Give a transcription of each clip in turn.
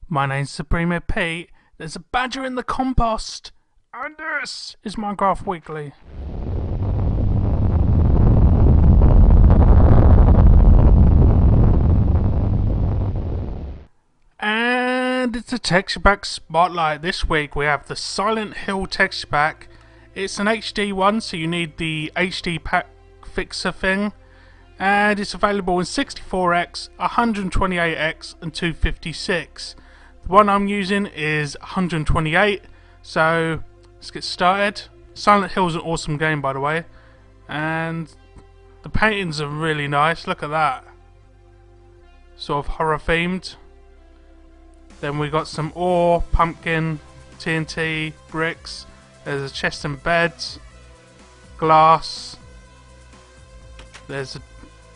My name's Supreme Pete. There's a badger in the compost, and this is Minecraft Weekly. And it's a texture pack spotlight. This week we have the Silent Hill texture pack. It's an HD one, so you need the HD pack fixer thing. And it's available in 64x, 128x and 256. The one I'm using is 128, so let's get started. Silent Hill is an awesome game, by the way, and the paintings are really nice. Look at that, sort of horror themed. Then we got some ore, pumpkin, TNT, bricks. There's a chest and beds, glass. There's a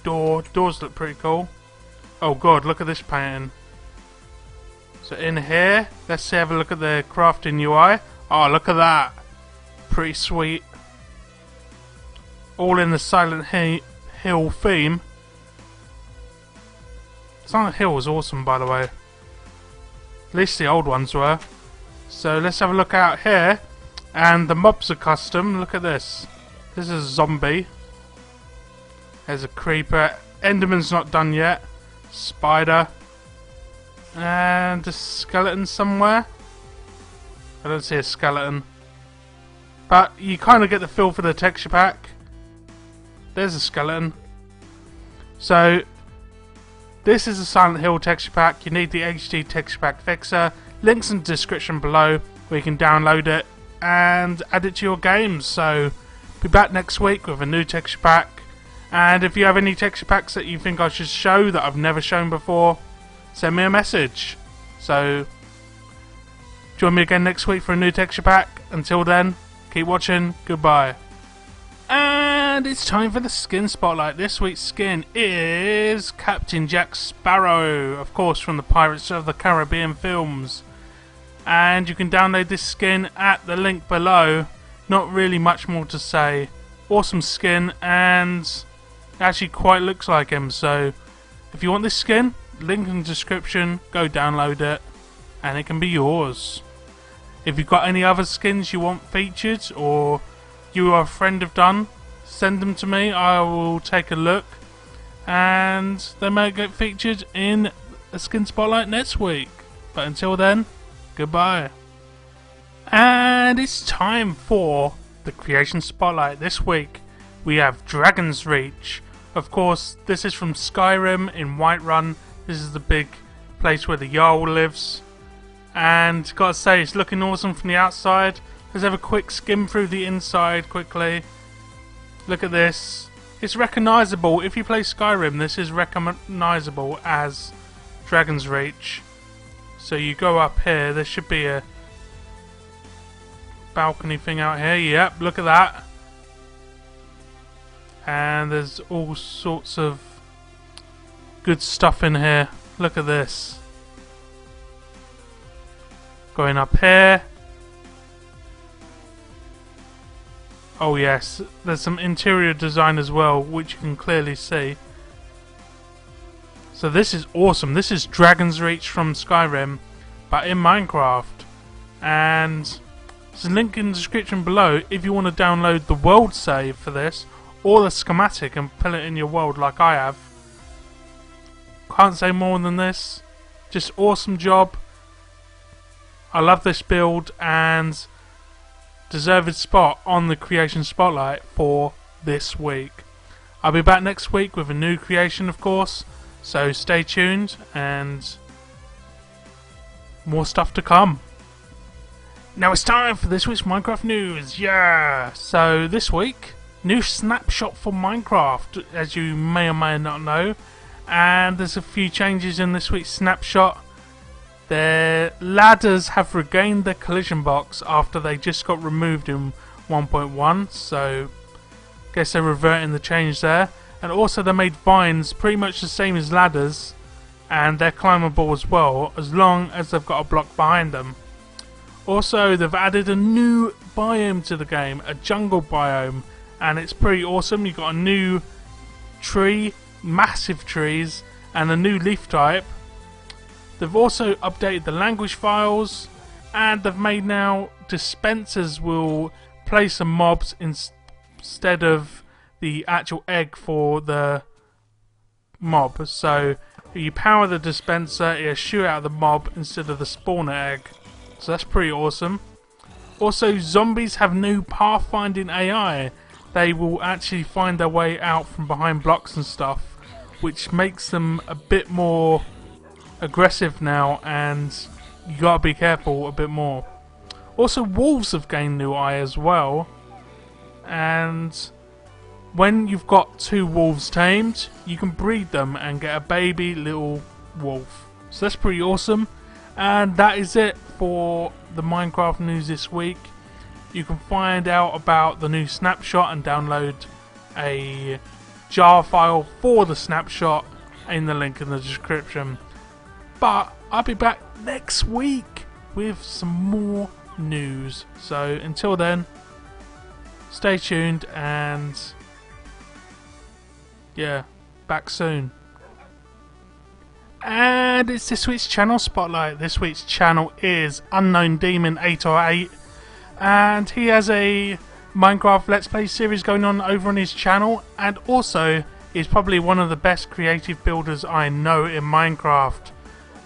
door. Doors look pretty cool. Oh god, look at this painting. So in here, let's have a look at the crafting UI. Oh, look at that. Pretty sweet. All in the Silent Hill theme. Silent Hill was awesome, by the way. At least the old ones were. So let's have a look out here. And the mobs are custom. Look at this. This is a zombie. There's a creeper. Enderman's not done yet. Spider. And a skeleton somewhere. I don't see a skeleton. But you kind of get the feel for the texture pack. There's a skeleton. So this is a Silent Hill texture pack. You need the HD texture pack fixer. Links in the description below where you can download it and add it to your games. So be back next week with a new texture pack. And if you have any texture packs that you think I should show that I've never shown before, send me a message. So join me again next week for a new texture pack. Until then, keep watching. Goodbye. And it's time for the skin spotlight. This week's skin is Captain Jack Sparrow, of course from the Pirates of the Caribbean films. And you can download this skin at the link below. Not really much more to say. Awesome skin, and actually quite looks like him. So if you want this skin, link in the description, go download it and it can be yours. If you've got any other skins you want featured or you or a friend have done, send them to me. I will take a look and they may get featured in a skin spotlight next week. But until then, goodbye. And it's time for the creation spotlight. This week we have Dragonsreach. Of course, this is from Skyrim in Whiterun. This is the big place where the Jarl lives. And gotta say, it's looking awesome from the outside. Let's have a quick skim through the inside quickly. Look at this. It's recognisable. If you play Skyrim, this is recognisable as Dragonsreach. So you go up here, there should be a balcony thing out here. Yep, look at that. And there's all sorts of good stuff in here. Look at this. Going up here. Oh yes, there's some interior design as well, which you can clearly see. So this is awesome. This is Dragonsreach from Skyrim, but in Minecraft. And there's a link in the description below if you want to download the world save for this, or the schematic and put it in your world like I have. Can't say more than this. Just awesome job. I love this build and deserved spot on the creation spotlight for this week. I'll be back next week with a new creation, of course, so stay tuned and more stuff to come. Now it's time for this week's Minecraft news. Yeah! So this week, new snapshot for Minecraft, as you may or may not know. And there's a few changes in this week's snapshot. The ladders have regained their collision box after they just got removed in 1.1. So, guess they're reverting the change there. And also they made vines pretty much the same as ladders. And they're climbable as well, as long as they've got a block behind them. Also, they've added a new biome to the game, a jungle biome. And it's pretty awesome. You've got a new tree, massive trees, and a new leaf type. They've also updated the language files, and they've made now dispensers will place some mobs instead of the actual egg for the mob. So you power the dispenser, it'll shoot out the mob instead of the spawner egg. So that's pretty awesome. Also, zombies have new pathfinding AI. They will actually find their way out from behind blocks and stuff, which makes them a bit more aggressive now, and you gotta be careful a bit more. Also, wolves have gained new eye as well, and when you've got 2 wolves tamed, you can breed them and get a baby little wolf. So that's pretty awesome. And that is it for the Minecraft news this week. You can find out about the new snapshot and download a jar file for the snapshot in the link in the description. But I'll be back next week with some more news. So until then, stay tuned, and yeah, back soon. And it's this week's channel spotlight. This week's channel is Unknown Demon 808, and he has a Minecraft Let's Play series going on over on his channel, and also is probably one of the best creative builders I know in Minecraft.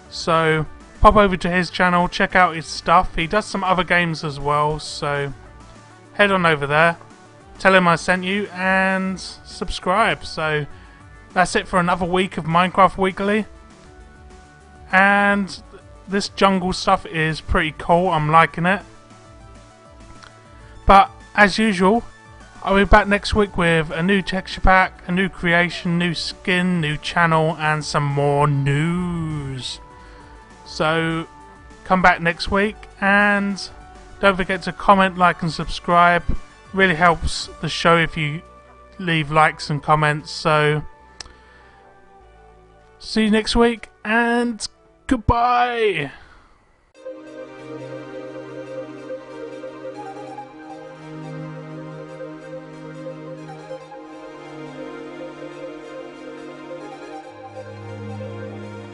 So pop over to his channel, check out his stuff. He does some other games as well, so head on over there, tell him I sent you, and subscribe. So that's it for another week of Minecraft Weekly. And this jungle stuff is pretty cool, I'm liking it. But as usual, I'll be back next week with a new texture pack, a new creation, new skin, new channel, and some more news. So come back next week, and don't forget to comment, like and subscribe. Really helps the show if you leave likes and comments. So see you next week, and goodbye.